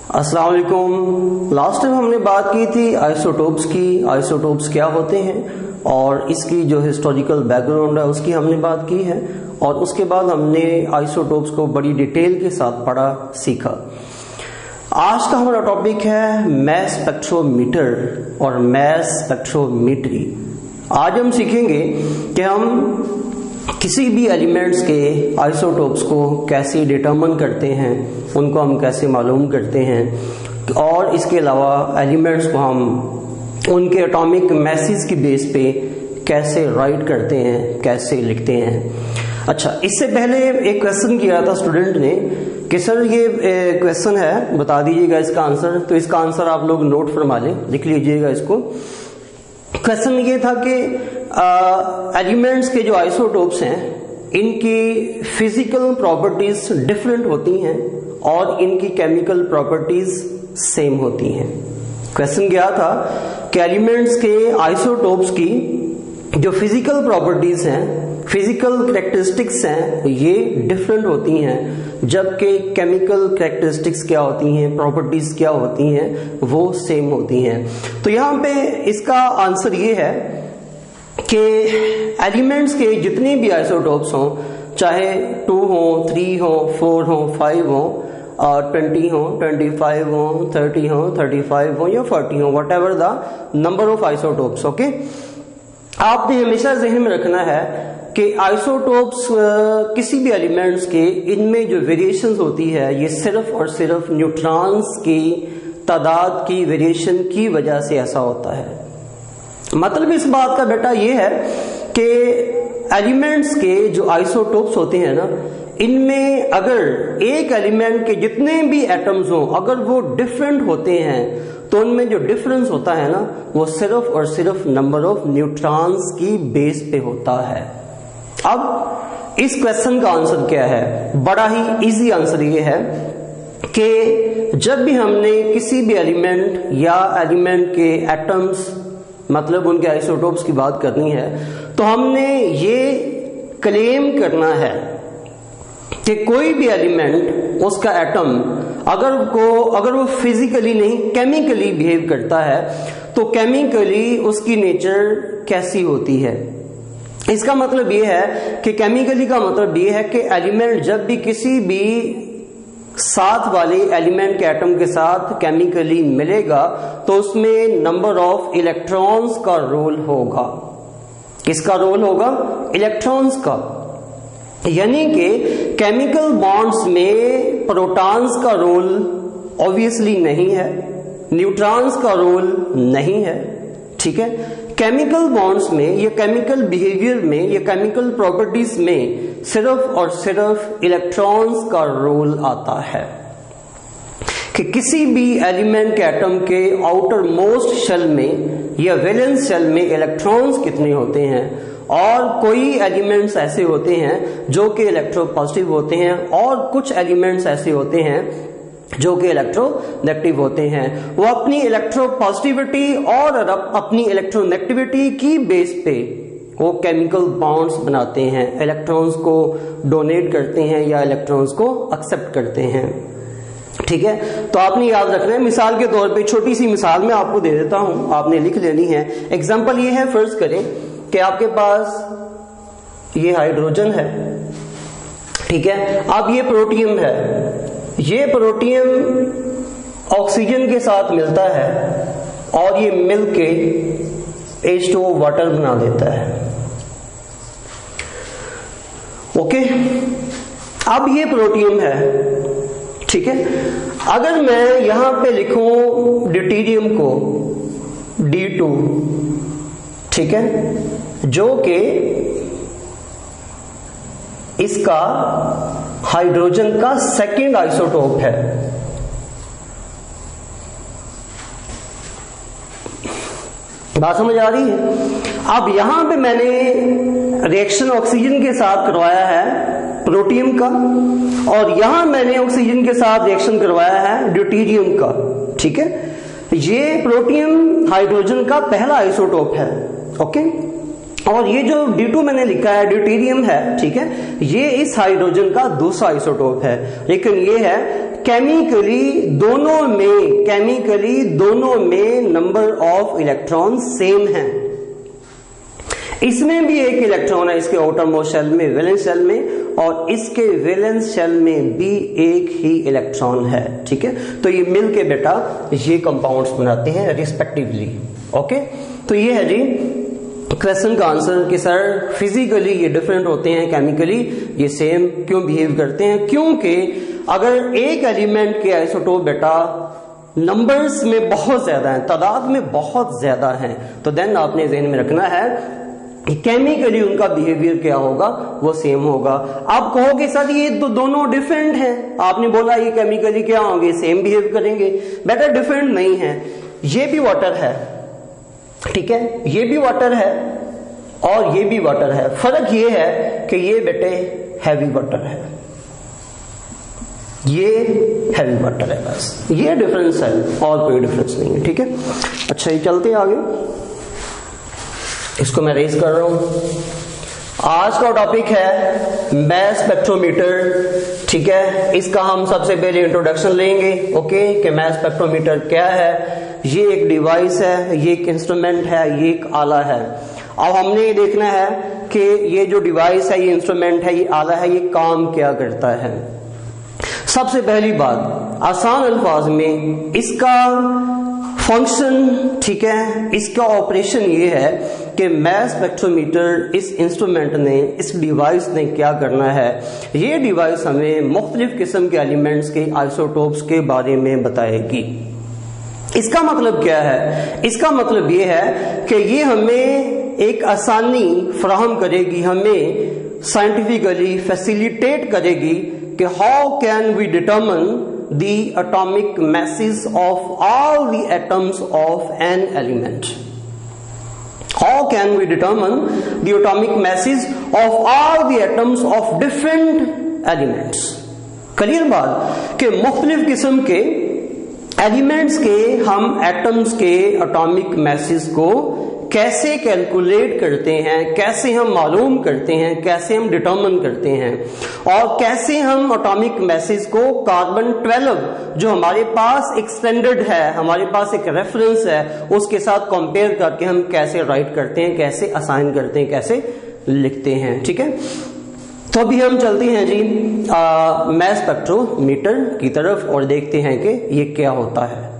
अस्सलाम वालेकुम। Last time हमने बात की थी आइसोटोप्स की, आइसोटोप्स क्या होते हैं और इसकी जो हिस्टोरिकल बैकग्राउंड है उसकी हमने बात की है, और उसके बाद हमने आइसोटोप्स को बड़ी डिटेल के साथ पढ़ा सीखा। आज का हमारा टॉपिक है मैस स्पेक्ट्रोमीटर और मैस स्पेक्ट्रोमेट्री। आज हम सीखेंगे कि हम किसी भी एलिमेंट्स के आइसोटोप्स को कैसे डिटरमिन करते हैं, उनको हम कैसे मालूम करते हैं, और इसके अलावा एलिमेंट्स को हम उनके एटॉमिक मैसेज की बेस पे कैसे राइट करते हैं, कैसे लिखते हैं। अच्छा, इससे पहले एक क्वेश्चन किया था स्टूडेंट ने कि सर ये क्वेश्चन है, बता दीजिएगा इसका आंसर। तो इसका आंसर आप लोग नोट फरमा लें, लिख लीजिएगा इसको। क्वेश्चन ये था कि एलिमेंट्स के जो आइसोटोप्स हैं इनकी फिजिकल प्रॉपर्टीज डिफरेंट होती हैं और इनकी केमिकल प्रॉपर्टीज सेम होती हैं। क्वेश्चन क्या था कि एलिमेंट्स के आइसोटोप्स की जो फिजिकल प्रॉपर्टीज हैं, फिजिकल कैरेक्टरिस्टिक्स हैं, ये डिफरेंट होती हैं, जबकि केमिकल कैरेक्टरिस्टिक्स क्या होती हैं, प्रॉपर्टीज क्या होती हैं, वो सेम होती हैं। तो यहां पे इसका आंसर ये है कि एलिमेंट्स के जितने भी आइसोटोप्स हों, चाहे 2 हो, 3 हो, 4 हो, 5 हो, और 20 हो, 25 हो, 30 हो, 35 हो या 40 हो, what ever the number of isotopes. Okay, आपने हमेशा ज़हन में रखना है कि आइसोटोप्स किसी भी एलिमेंट्स के इनमें जो वेरिएशंस होती है ये सिर्फ और सिर्फ न्यूट्रॉन्स की तादाद की वेरिएशन की वजह से ऐसा होता है। मतलब इस बात का बेटा ये है कि एलिमेंट्स के जो आइसोटोप्स होते हैं ना, इनमें अगर एक एलिमेंट के जितने भी एटम्स हों अगर वो डिफरेंट होते हैं तो उनमें जो डिफरेंस होता है ना वो सिर्फ और सिर्फ नंबर ऑफ न्यूट्रॉन्स की बेस पे होता है। अब इस क्वेश्चन का आंसर क्या है? बड़ा ही इजी आंसर ये है कि जब भी हमने किसी भी एलिमेंट या एलिमेंट के एटम्स मतलब उनके आइसोटोप्स की बात करनी है तो हमने ये क्लेम करना है कि कोई भी एलिमेंट, उसका एटम अगर वो फिजिकली नहीं केमिकली बिहेव करता है तो केमिकली उसकी नेचर कैसी होती है। इसका मतलब ये है कि केमिकली का मतलब ये है कि एलिमेंट जब भी किसी भी साथ वाले एलिमेंट के एटम के साथ केमिकली मिलेगा तो उसमें नंबर ऑफ इलेक्ट्रॉन्स का रोल होगा। किसका रोल होगा? इलेक्ट्रॉन्स का। यानी कि केमिकल बॉन्ड्स में प्रोटॉन्स का रोल ऑब्वियसली नहीं है, न्यूट्रॉन्स का रोल नहीं है, ठीक है। केमिकल बॉन्ड्स में या केमिकल बिहेवियर में या केमिकल प्रॉपर्टीज में सिर्फ और सिर्फ इलेक्ट्रॉन्स का रोल आता है कि किसी भी एलिमेंट के एटम के आउटर मोस्ट शेल में या वैलेंस शेल में इलेक्ट्रॉन्स कितने होते हैं, और कोई एलिमेंट्स ऐसे होते हैं जो कि इलेक्ट्रोपॉजिटिव होते हैं और कुछ एलिमेंट्स ऐसे होते हैं जो कि इलेक्ट्रोनेगेटिव होते हैं। वो अपनी इलेक्ट्रोपॉजिटिविटी और अपनी इलेक्ट्रोनेगेटिविटी की बेस पे वो केमिकल बॉन्ड्स बनाते हैं, इलेक्ट्रॉन्स को डोनेट करते हैं या इलेक्ट्रॉन्स को एक्सेप्ट करते हैं, ठीक है। तो आपने याद रखना है। मिसाल के तौर पे छोटी सी मिसाल मैं आपको दे देता हूं, आपने लिख लेनी है। एग्जांपल ये है, फर्ज करें कि आपके पास ये हाइड्रोजन है, ठीक है। अब ये प्रोटियम है, ये प्रोटियम ऑक्सीजन के साथ मिलता है और ये मिल के H2O वाटर बना देता है, ओके। अब ये प्रोटियम है, ठीक है। अगर मैं यहां पे लिखूं ड्यूटेरियम को D2, ठीक है, जो कि इसका हाइड्रोजन का सेकंड आइसोटोप है, बात समझ आ रही है। अब यहां पे मैंने रिएक्शन ऑक्सीजन के साथ करवाया है प्रोटियम का, और यहां मैंने ऑक्सीजन के साथ रिएक्शन करवाया है ड्यूटेरियम का, ठीक है। ये प्रोटियम हाइड्रोजन का पहला आइसोटोप है, ओके। और ये जो D2 मैंने लिखा है ड्यूटेरियम है, ठीक है, ये इस हाइड्रोजन का दूसरा आइसोटोप है, लेकिन ये है केमिकली दोनों में नंबर ऑफ इलेक्ट्रॉन सेम है। इसमें भी एक इलेक्ट्रॉन है इसके आउटरमोस्ट शेल में, वैलेंस शेल में, और इसके वैलेंस शेल में भी एक ही इलेक्ट्रॉन है, ठीक है। तो ये मिलके बेटा ये कंपाउंड्स बनाते हैं रिस्पेक्टिवली। ओके, तो ये है जी क्वेश्चन का आंसर कि सर फिजिकली ये डिफरेंट होते हैं, केमिकली ये सेम क्यों बिहेव करते हैं? क्योंकि अगर एक एलिमेंट के आइसोटोप बेटा नंबर्स में बहुत ज्यादा है, तादाद में बहुत ज्यादा है, तो देन आपने ज़हन में रखना है केमिकली उनका बिहेवियर क्या होगा, वो सेम होगा। आप कहोगे सर ये तो दोनों डिफरेंट हैं, आपने बोला ये केमिकली क्या होंगे, सेम बिहेव करेंगे, बेटा डिफरेंट नहीं है। ये भी वाटर है, ठीक है, ये भी वाटर है और ये भी वाटर है। फर्क ये है कि ये बेटे हैवी वाटर है, ये हैवी वाटर है, बस ये डिफरेंस है और कोई डिफरेंस नहीं है, ठीक है। अच्छा ये चलते आगे, इसको मैं रेज कर रहा हूं। आज का टॉपिक है मैस स्पेक्ट्रोमीटर, ठीक है। इसका हम सबसे पहले इंट्रोडक्शन लेंगे, ओके, कि मैस स्पेक्ट्रोमीटर क्या है। ये एक डिवाइस है, ये एक इंस्ट्रूमेंट है, ये एक आला है। अब हमने ये देखना है कि ये जो डिवाइस है, ये इंस्ट्रूमेंट है, ये आला है, ये काम क्या करता है। सबसे पहली बात आसान अल्फाज में इसका फंक्शन, ठीक है, इसका ऑपरेशन ये है कि मैस स्पेक्ट्रोमीटर इस इंस्ट्रूमेंट ने, इस डिवाइस ने क्या करना है, ये डिवाइस हमें मुख्तलिफ किस्म के एलिमेंट्स के आइसोटोप्स के बारे में बताएगी। इसका मतलब क्या है? इसका मतलब ये है कि ये हमें एक आसानी फराहम करेगी, हमें साइंटिफिकली फैसिलिटेट करेगी कि how can we determine the atomic masses of all the atoms of an element. How can we determine the atomic masses of all the atoms of different elements? Clear बात कि मुख्तलिफ किस्म के elements के हम atoms के atomic message को कैसे कैलकुलेट करते हैं, कैसे हम मालूम करते हैं, कैसे हम डिटरमिन करते हैं, और कैसे हम एटॉमिक मैसेज को कार्बन 12 जो हमारे पास एक स्टैंडर्ड है, हमारे पास एक रेफरेंस है, उसके साथ कंपेयर करके हम कैसे राइट करते हैं, कैसे असाइन करते हैं, कैसे लिखते हैं, ठीक है। तो अभी हम चलते हैं जी मैस स्पेक्ट्रोमीटर की तरफ और देखते हैं कि ये क्या होता है।